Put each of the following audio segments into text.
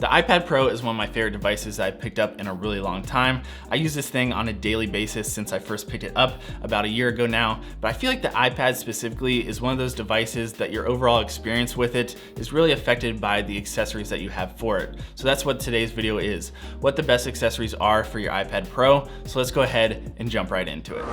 The iPad Pro is one of my favorite devices that I picked up in a really long time. I use this thing on a daily basis since I first picked it up about a year ago now, but I feel like the iPad specifically is one of those devices that your overall experience with it is really affected by the accessories that you have for it. So that's what today's video is, what the best accessories are for your iPad Pro. So let's go ahead and jump right into it.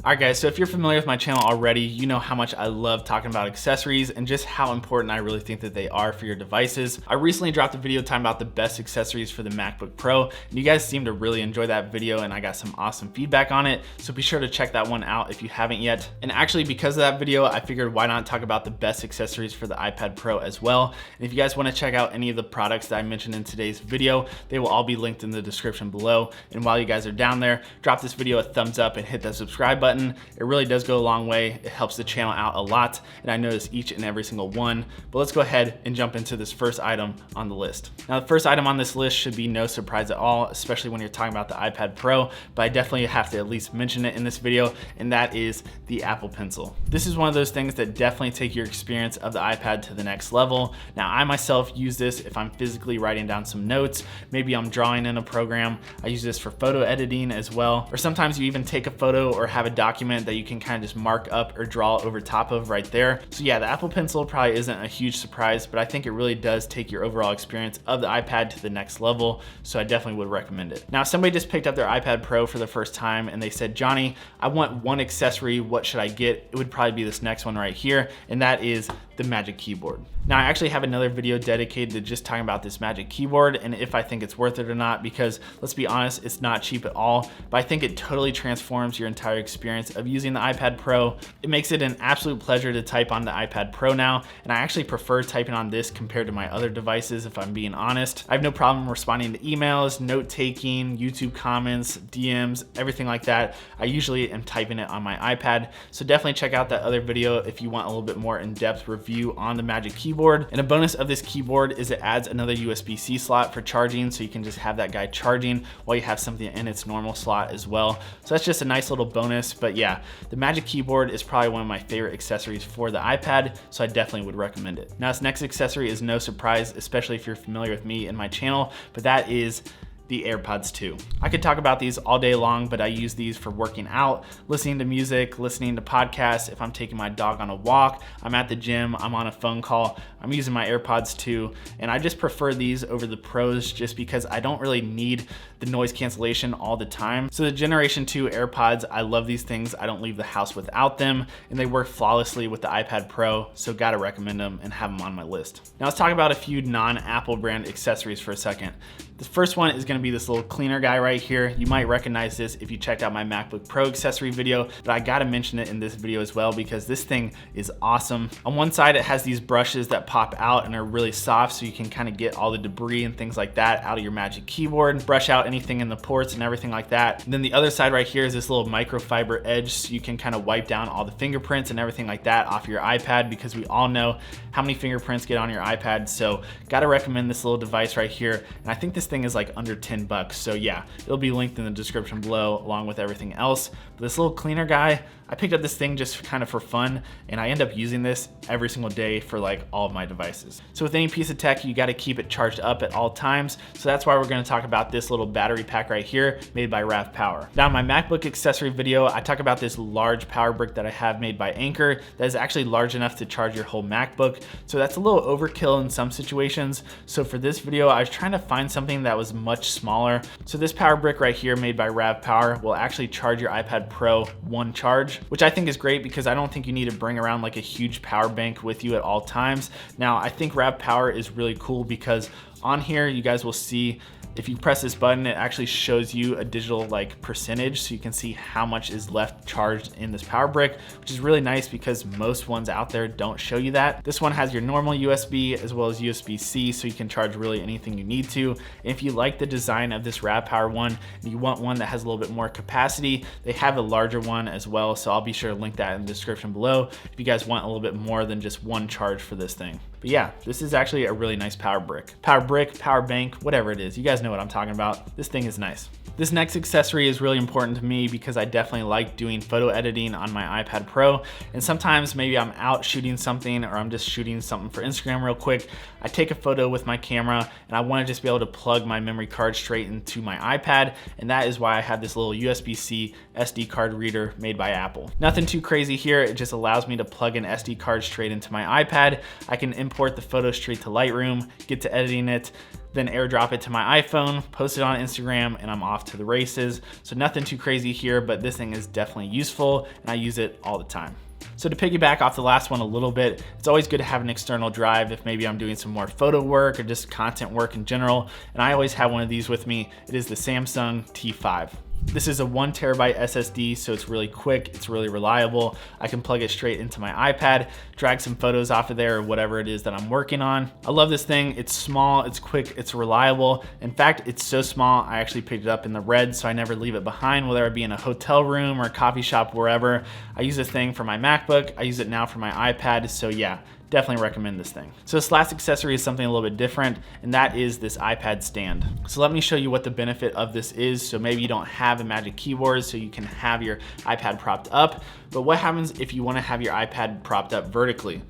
Alright guys, so if you're familiar with my channel already, you know how much I love talking about accessories and just how important I really think that they are for your devices. I recently dropped a video talking about the best accessories for the MacBook Pro, and you guys seem to really enjoy that video and I got some awesome feedback on it, so be sure to check that one out if you haven't yet. And actually, because of that video, I figured why not talk about the best accessories for the iPad Pro as well. And if you guys want to check out any of the products that I mentioned in today's video, they will all be linked in the description below. And while you guys are down there, drop this video a thumbs up and hit that subscribe button. It really does go a long way. It helps the channel out a lot, and I notice each and every single one. But let's go ahead and jump into this first item on the list. Now, the first item on this list should be no surprise at all, especially when you're talking about the iPad Pro, but I definitely have to at least mention it in this video, and that is the Apple Pencil. This is one of those things that definitely take your experience of the iPad to the next level. Now, I myself use this if I'm physically writing down some notes, maybe I'm drawing in a program. I use this for photo editing as well, or sometimes you even take a photo or have a document that you can kind of just mark up or draw over top of right there. So yeah, the Apple Pencil probably isn't a huge surprise, but I think it really does take your overall experience of the iPad to the next level. So I definitely would recommend it. Now, if somebody just picked up their iPad Pro for the first time and they said, Johnny, I want one accessory, what should I get? It would probably be this next one right here, and that is the Magic Keyboard. Now, I actually have another video dedicated to just talking about this Magic Keyboard and if I think it's worth it or not, because let's be honest, it's not cheap at all, but I think it totally transforms your entire experience of using the iPad Pro. It makes it an absolute pleasure to type on the iPad Pro now, and I actually prefer typing on this compared to my other devices, if I'm being honest. I have no problem responding to emails, note-taking, YouTube comments, DMs, everything like that. I usually am typing it on my iPad, so definitely check out that other video if you want a little bit more in-depth review on the Magic Keyboard. And a bonus of this keyboard is it adds another USB-C slot for charging, so you can just have that guy charging while you have something in its normal slot as well. So that's just a nice little bonus, but yeah, the Magic Keyboard is probably one of my favorite accessories for the iPad, so I definitely would recommend it. Now, this next accessory is no surprise, especially if you're familiar with me and my channel, but that is the AirPods 2. I could talk about these all day long, but I use these for working out, listening to music, listening to podcasts. If I'm taking my dog on a walk, I'm at the gym, I'm on a phone call, I'm using my AirPods 2, and I just prefer these over the Pros just because I don't really need the noise cancellation all the time. So the Generation 2 AirPods, I love these things. I don't leave the house without them, and they work flawlessly with the iPad Pro, so gotta recommend them and have them on my list. Now let's talk about a few non-Apple brand accessories for a second. The first one is gonna be this little cleaner guy right here. You might recognize this if you checked out my MacBook Pro accessory video, but I gotta mention it in this video as well because this thing is awesome. On one side, it has these brushes that pop out and are really soft, so you can kind of get all the debris and things like that out of your Magic Keyboard, brush out anything in the ports and everything like that. And then the other side right here is this little microfiber edge, so you can kind of wipe down all the fingerprints and everything like that off your iPad, because we all know how many fingerprints get on your iPad. So gotta recommend this little device right here. And I think this thing is like under 10 bucks. So yeah, it'll be linked in the description below along with everything else. But this little cleaner guy, I picked up this thing just kind of for fun, and I end up using this every single day for like all of my devices. So with any piece of tech, you gotta keep it charged up at all times. So that's why we're gonna talk about this little battery pack right here made by RAV Power. Now, in my MacBook accessory video, I talk about this large power brick that I have made by Anker that is actually large enough to charge your whole MacBook. So that's a little overkill in some situations. So for this video, I was trying to find something that was much smaller. So this power brick right here made by RAV Power will actually charge your iPad Pro one charge, which I think is great because I don't think you need to bring around like a huge power bank with you at all times. Now, I think RAV Power is really cool because on here, you guys will see if you press this button, it actually shows you a digital like percentage, so you can see how much is left charged in this power brick, which is really nice because most ones out there don't show you that. This one has your normal USB as well as USB-C, so you can charge really anything you need to. And if you like the design of this RAV Power one and you want one that has a little bit more capacity, they have a larger one as well, so I'll be sure to link that in the description below if you guys want a little bit more than just one charge for this thing. But yeah, this is actually a really nice power brick, power bank, whatever it is. You guys know what I'm talking about. This thing is nice. This next accessory is really important to me because I definitely like doing photo editing on my iPad Pro. And sometimes maybe I'm out shooting something or I'm just shooting something for Instagram real quick. I take a photo with my camera and I want to just be able to plug my memory card straight into my iPad. And that is why I have this little USB-C SD card reader made by Apple. Nothing too crazy here. It just allows me to plug an SD card straight into my iPad. I can import the photo straight to Lightroom, get to editing it, then airdrop it to my iPhone, post it on Instagram, and I'm off to the races. So nothing too crazy here, but this thing is definitely useful and I use it all the time. So to piggyback off the last one a little bit, it's always good to have an external drive if maybe I'm doing some more photo work or just content work in general. And I always have one of these with me. It is the Samsung T5. This is a 1 terabyte SSD, so it's really quick, it's really reliable. I can plug it straight into my iPad, drag some photos off of there or whatever it is that I'm working on. I love this thing. It's small, it's quick, it's reliable. In fact, it's so small, I actually picked it up in the red, so I never leave it behind, whether it be in a hotel room or a coffee shop, wherever. I use this thing for my MacBook. I use it now for my iPad, so yeah. Definitely recommend this thing. So this last accessory is something a little bit different, and that is this iPad stand. So let me show you what the benefit of this is. So maybe you don't have a Magic Keyboard, so you can have your iPad propped up, but what happens if you wanna have your iPad propped up vertically?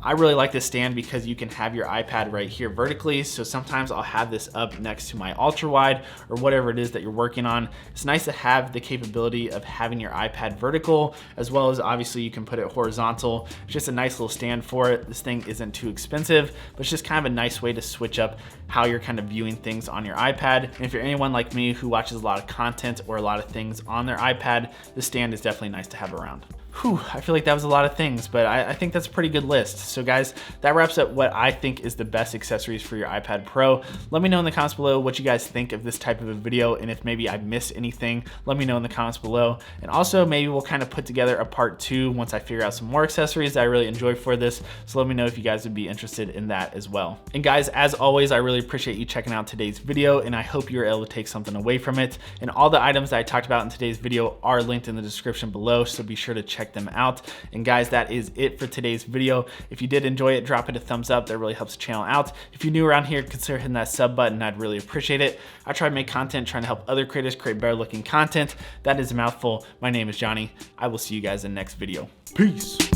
I really like this stand because you can have your iPad right here vertically. So sometimes I'll have this up next to my ultra wide or whatever it is that you're working on. It's nice to have the capability of having your iPad vertical, as well as obviously you can put it horizontal. It's just a nice little stand for it. This thing isn't too expensive, but it's just kind of a nice way to switch up how you're kind of viewing things on your iPad. And if you're anyone like me who watches a lot of content or a lot of things on their iPad, this stand is definitely nice to have around. Whew, I feel like that was a lot of things, but I think that's a pretty good list. So guys, that wraps up what I think is the best accessories for your iPad Pro. Let me know in the comments below what you guys think of this type of a video, and if maybe I missed anything, let me know in the comments below. And also maybe we'll kind of put together a part 2 once I figure out some more accessories that I really enjoy for this. So let me know if you guys would be interested in that as well. And guys, as always, I really appreciate you checking out today's video, and I hope you're able to take something away from it. And all the items that I talked about in today's video are linked in the description below, so be sure to check them out. And guys, that is it for today's video. If you did enjoy it, drop it a thumbs up. That really helps the channel out. If you're new around here, consider hitting that sub button. I'd really appreciate it. I try to make content trying to help other creators create better looking content. That is a mouthful. My name is Johnny. I will see you guys in the next video. Peace.